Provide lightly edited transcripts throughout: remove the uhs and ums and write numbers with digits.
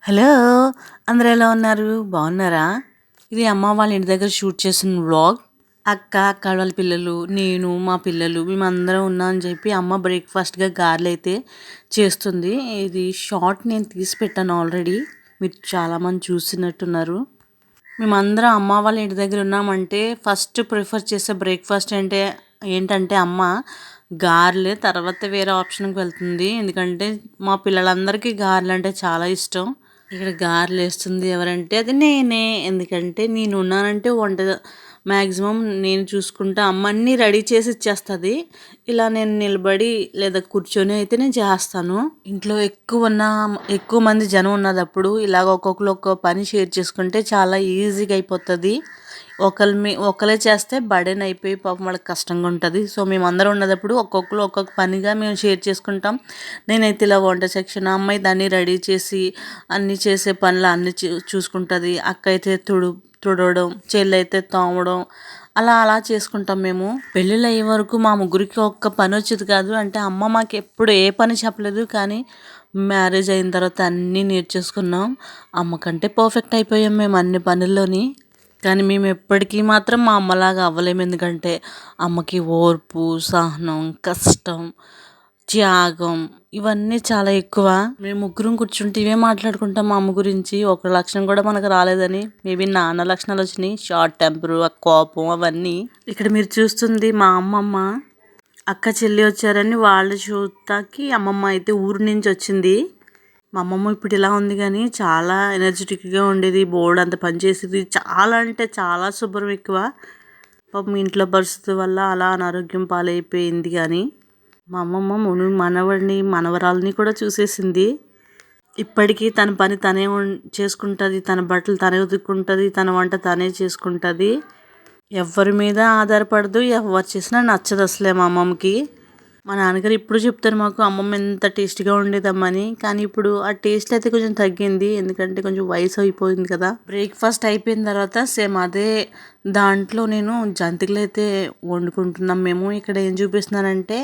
Hello! అందరూ ఎలా ఉన్నారు? బాగున్నారా? ఇది అమ్మ వాళ్ళ ఇంటి దగ్గర షూట్ చేసిన వ్లాగ్. అక్క వాళ్ళ పిల్లలు, నేను, మా పిల్లలు మేమందరం ఉన్నాం అని చెప్పి అమ్మ బ్రేక్‌ఫాస్ట్‌గా గారెలైతే చేస్తుంది. ఇది షార్ట్ నేను తీసి పెట్టాను ఆల్రెడీ. మీరు చాలామంది చూసినట్టున్నారు. మేమందరం అమ్మ వాళ్ళ ఇంటి దగ్గర ఉన్నామంటే ఫస్ట్ ప్రిఫర్ చేసే బ్రేక్‌ఫాస్ట్ ఏంటంటే అమ్మ గారెలే. తర్వాత వేరే ఆప్షన్‌కి వెళ్తుంది. ఎందుకంటే మా పిల్లలందరికీ గారెలంటే చాలా ఇష్టం. ఇక్కడ గారెలేస్తుంది ఎవరంటే అది నేనే. ఎందుకంటే నేనున్నానంటే వంట మ్యాక్సిమం నేను చూసుకుంటా. అమ్మ అన్నీ రెడీ చేసి ఇచ్చేస్తది. ఇలా నేను నిలబడి లేదా కూర్చొని అయితే నేను చేస్తాను. ఇంట్లో ఎక్కువ మంది జనం ఉన్నదప్పుడు ఇలాగ ఒక్కొక్కరు ఒక్కో పని షేర్ చేసుకుంటే చాలా ఈజీగా అయిపోతది. ఒకళ్ళే చేస్తే బర్డెన్ అయిపోయి పాపం వాళ్ళకి కష్టంగా ఉంటుంది. సో మేమందరం ఉన్నదప్పుడు ఒక్కొక్కరు ఒక్కొక్క పనిగా మేము షేర్ చేసుకుంటాం. నేనైతే ఇలా వంట సెక్షన్, అమ్మాయి దాన్ని రెడీ చేసి అన్నీ చేసే పనులు అన్నీ చూసుకుంటుంది. అక్క అయితే తుడవడం, చెల్లైతే తోమడం అలా చేసుకుంటాం మేము. పెళ్ళిళ్ళు అయ్యే వరకు మా ముగ్గురికి ఒక్క పని వచ్చేది కాదు. అంటే అమ్మ మాకు ఎప్పుడు ఏ పని చెప్పలేదు. కానీ మ్యారేజ్ అయిన తర్వాత అన్నీ నేర్చేసుకున్నాం. అమ్మ కంటే పర్ఫెక్ట్ అయిపోయాం మేము అన్ని పనుల్లోని. కానీ మేము ఎప్పటికీ మాత్రం మా అమ్మలాగా అవ్వలేము. ఎందుకంటే అమ్మకి ఓర్పు, సహనం, కష్టం, త్యాగం ఇవన్నీ చాలా ఎక్కువ. మేము ముగ్గురం కూర్చుంటే ఇవే మాట్లాడుకుంటాం మా అమ్మ గురించి. ఒక లక్షణం కూడా మనకు రాలేదని. మేబీ నాన్న లక్షణాలు వచ్చినాయి. షార్ట్ టెంపరు, ఆ కోపం అవన్నీ. ఇక్కడ మీరు చూస్తుంది మా అమ్మమ్మ. అక్క చెల్లి వచ్చారని వాళ్ళు చూడటానికి అమ్మమ్మ అయితే ఊరు నుంచి వచ్చింది. మా అమ్మమ్మ ఇప్పుడు ఇలా ఉంది కానీ చాలా ఎనర్జెటిక్గా ఉండేది. బోర్డు అంత పనిచేసేది. చాలా అంటే చాలా శుభ్రం ఎక్కువ. పాపం ఇంట్లో పరిస్థితి వల్ల అలా అనారోగ్యం పాలైపోయింది. కానీ మా అమ్మమ్మ మనవరాలని కూడా చూసేసింది. ఇప్పటికీ తన పని తనే చేసుకుంటుంది. తన బట్టలు తనే ఉతుక్కుంటుంది. తన వంట తనే చేసుకుంటుంది. ఎవరి మీద ఆధారపడదు. ఎవరు చేసినా నచ్చదు అసలే మా అమ్మమ్మకి. మా నాన్నగారు ఇప్పుడు చెప్తారు మాకు అమ్మమ్మ ఎంత టేస్టీగా ఉండేదమ్మని. కానీ ఇప్పుడు ఆ టేస్ట్ అయితే కొంచెం తగ్గింది. ఎందుకంటే కొంచెం వయసు అయిపోయింది కదా. బ్రేక్ఫాస్ట్ అయిపోయిన తర్వాత సేమ్ అదే దాంట్లో నేను జంతికలు అయితే వండుకుంటున్నాం మేము. ఇక్కడ ఏం చూపిస్తున్నానంటే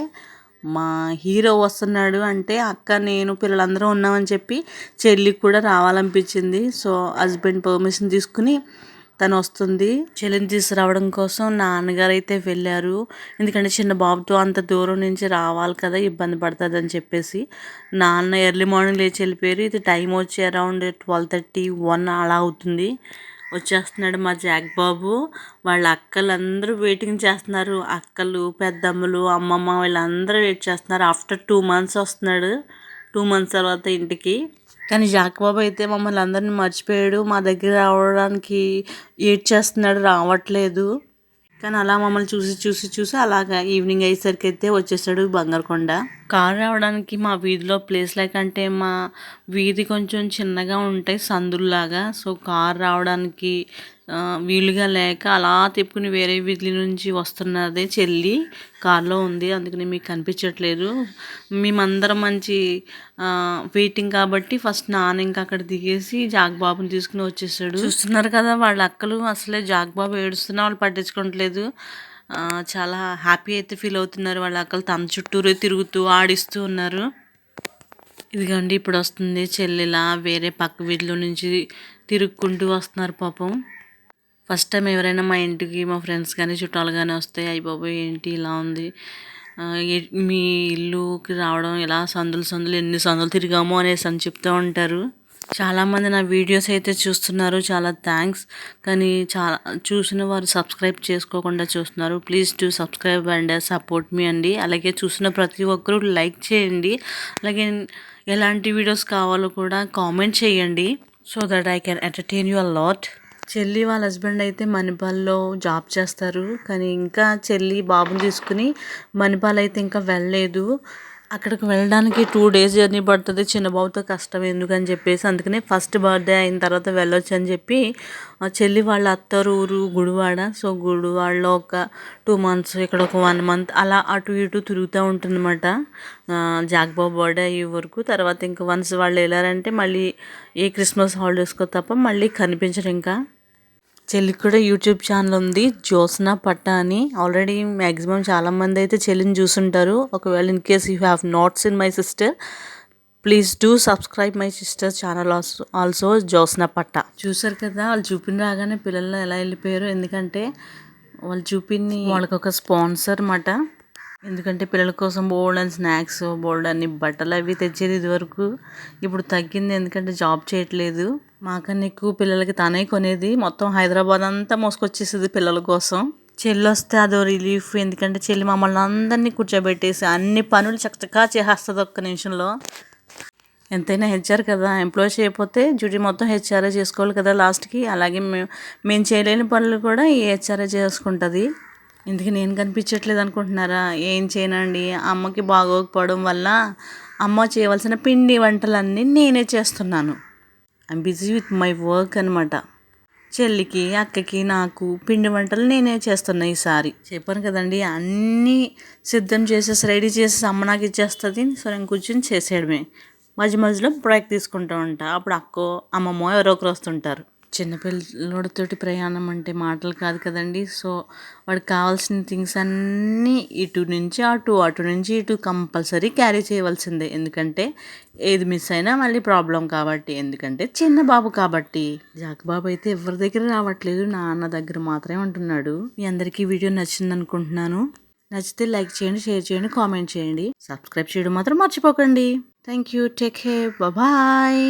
మా హీరో వస్తున్నాడు అంటే అక్క నేను పిల్లలందరూ ఉన్నామని చెప్పి చెల్లికి కూడా రావాలనిపించింది. సో హస్బెండ్ పర్మిషన్ తీసుకుని తను వస్తుంది. చెల్లిని తీసుకురావడం కోసం నాన్నగారు అయితే వెళ్ళారు. ఎందుకంటే చిన్న బాబుతో అంత దూరం నుంచి రావాలి కదా, ఇబ్బంది పడుతుంది అని చెప్పేసి నాన్న ఎర్లీ మార్నింగ్ లేచి వెళ్ళిపోయారు. ఇది టైం వచ్చి అరౌండ్ 12:30, 1 అలా అవుతుంది. వచ్చేస్తున్నాడు మా జాక్ బాబు. వాళ్ళ అక్కలందరూ వెయిటింగ్ చేస్తున్నారు. అక్కలు, పెద్దమ్మలు, అమ్మమ్మ వీళ్ళందరూ వెయిట్ చేస్తున్నారు. ఆఫ్టర్ 2 months వస్తున్నాడు. 2 months తర్వాత ఇంటికి. కానీ జాక్ బాబు అయితే మమ్మల్ని అందరినీ మర్చిపోయాడు. మా దగ్గర రావడానికి ఏడ్చేస్తున్నాడు, రావట్లేదు. కానీ అలా మమ్మల్ని చూసి అలాగా ఈవినింగ్ అయ్యేసరికి అయితే వచ్చేసాడు బంగారకొండ. కారు రావడానికి మా వీధిలో ప్లేస్ లేకంటే మా వీధి కొంచెం చిన్నగా ఉంటాయి సందుల్లాగా. సో కారు రావడానికి వీలుగా లేక అలా తిప్పుకుని వేరే వీధి నుంచి వస్తున్నది చెల్లి. కారులో ఉంది, అందుకని మీకు కనిపించట్లేదు. మేమందరం మంచి వెయిటింగ్ కాబట్టి ఫస్ట్ నాన్న ఇంకా అక్కడ దిగేసి జాగ్బాబుని తీసుకుని వచ్చేసాడు. చూస్తున్నారు కదా వాళ్ళ అక్కలు అసలే జాగ్బాబు ఏడుస్తున్నా వాళ్ళు పట్టించుకోవట్లేదు. చాలా హ్యాపీ అయితే ఫీల్ అవుతున్నారు. వాళ్ళ అక్కలు తన చుట్టూరే తిరుగుతూ ఆడిస్తూ ఉన్నారు. ఇదిగోండి ఇప్పుడు వస్తుంది చెల్లెలా వేరే పక్క వీధిలో నుంచి తిరుక్కుంటూ వస్తున్నారు పాపం. ఫస్ట్ టైం ఎవరైనా మా ఇంటికి మా ఫ్రెండ్స్ కానీ చుట్టాలు కానీ వస్తే అయ్య బాబోయ్ ఏంటి ఇలా ఉంది, మీ ఇల్లుకి రావడం ఇలా సందులు ఎన్ని సందులు తిరిగామో అనేసి అని చెప్తూ ఉంటారు. చాలామంది నా వీడియోస్ అయితే చూస్తున్నారు, చాలా థ్యాంక్స్. కానీ చాలా చూసిన వారు సబ్స్క్రైబ్ చేసుకోకుండా చూస్తున్నారు. Please to subscribe and support మీ అండి. అలాగే చూసిన ప్రతి ఒక్కరూ లైక్ చేయండి. అలాగే ఎలాంటి వీడియోస్ కావాలో కూడా కామెంట్ చేయండి. So that I can entertain you a lot. చెల్లి వాళ్ళ హస్బెండ్ అయితే మణిపాల్లో జాబ్ చేస్తారు. కానీ ఇంకా చెల్లి బాబుని తీసుకుని మణిపాల్ అయితే ఇంకా వెళ్ళలేదు. అక్కడికి వెళ్ళడానికి 2 days జర్నీ పడుతుంది. చిన్న బాబుతో కష్టం ఎందుకని చెప్పేసి అందుకనే ఫస్ట్ బర్త్డే అయిన తర్వాత వెళ్ళొచ్చు అని చెప్పి చెల్లి వాళ్ళ అత్తరు ఊరు గుడివాడ. సో గుడివాడలో ఒక 2 months, ఇక్కడ ఒక 1 month అలా అటు ఇటు తిరుగుతూ ఉంటుందన్నమాట జాగ్బాబు బర్త్డే అయ్యే వరకు. తర్వాత ఇంకా వన్స్ వాళ్ళు వెళ్ళారంటే మళ్ళీ ఏ క్రిస్మస్ హాలిడేస్కో తప్ప మళ్ళీ కనిపించరు. ఇంకా చెల్లికి కూడా యూట్యూబ్ ఛానల్ ఉంది, జ్యోత్స్న పట్ట అని. ఆల్రెడీ మ్యాక్సిమం చాలామంది అయితే చెల్లిని చూసుంటారు. ఒకవేళ in case you have not seen my sister, please do subscribe my sister channel also Jyotsna పట్ట. చూసారు కదా వాళ్ళు చూపిన రాగానే పిల్లలు ఎలా వెళ్ళిపోయారు. ఎందుకంటే వాళ్ళు చూపిని వాళ్ళకి ఒక స్పాన్సర్ అన్నమాట. ఎందుకంటే పిల్లల కోసం బోల్డ్ అని స్నాక్స్, బోల్డ్ అన్ని బట్టలు అవి తెచ్చేది ఇదివరకు. ఇప్పుడు తగ్గింది ఎందుకంటే జాబ్ చేయట్లేదు. మాకన్నా ఎక్కువ పిల్లలకి తనే కొనేది. మొత్తం హైదరాబాద్ అంతా మోసుకొచ్చేసేది పిల్లల కోసం. చెల్లి వస్తే అదో రిలీఫ్. ఎందుకంటే చెల్లి మమ్మల్ని అందరినీ కూర్చోబెట్టేసి అన్ని పనులు చక్కచకా చేసేస్తుంది ఒక్క నిమిషంలో. ఎంతైనా హెచ్ఆర్ కదా, ఎంప్లాయ్ చేయకపోతే డ్యూటీ మొత్తం హెచ్ఆర్ఏ చేసుకోవాలి కదా లాస్ట్కి. అలాగే మేము చేయలేని పనులు కూడా ఈ హెచ్ఆర్ఏ చేసుకుంటుంది. ఇందుకు నేను కనిపించట్లేదు అనుకుంటున్నారా? ఏం చేయనండి, అమ్మకి బాగోకపోవడం వల్ల అమ్మ చేయవలసిన పిండి వంటలన్నీ నేనే చేస్తున్నాను. I'm busy with my work అనమాట. చెల్లికి, అక్కకి, నాకు పిండి వంటలు నేనే చేస్తున్నా ఈసారి. చెప్పాను కదండి, అన్నీ సిద్ధం చేసేసి రెడీ చేసేసి అమ్మ నాకు ఇచ్చేస్తుంది. సో నేను కూర్చొని చేసేయడమే. మధ్య మధ్యలో బ్రేక్ తీసుకుంటూ ఉంటా. అప్పుడు అక్కో అమ్మమ్మో ఎవరో ఒకరు వస్తుంటారు. చిన్నపిల్లడితోటి ప్రయాణం అంటే మాటలు కాదు కదండి. సో వాడికి కావాల్సిన థింగ్స్ అన్నీ ఇటు నుంచి అటు నుంచి ఇటు కంపల్సరీ క్యారీ చేయవలసిందే. ఎందుకంటే ఏది మిస్ అయినా మళ్ళీ ప్రాబ్లం కాబట్టి. ఎందుకంటే చిన్న బాబు కాబట్టి. జాకబాబు అయితే ఎవరి దగ్గర రావట్లేదు, నాన్న దగ్గర మాత్రమే ఉంటున్నాడు. మీ అందరికీ వీడియో నచ్చింది అనుకుంటున్నాను. నచ్చితే లైక్ చేయండి, షేర్ చేయండి, కామెంట్ చేయండి. సబ్స్క్రైబ్ చేయడం మాత్రం మర్చిపోకండి. Thank you. Take care. Bye.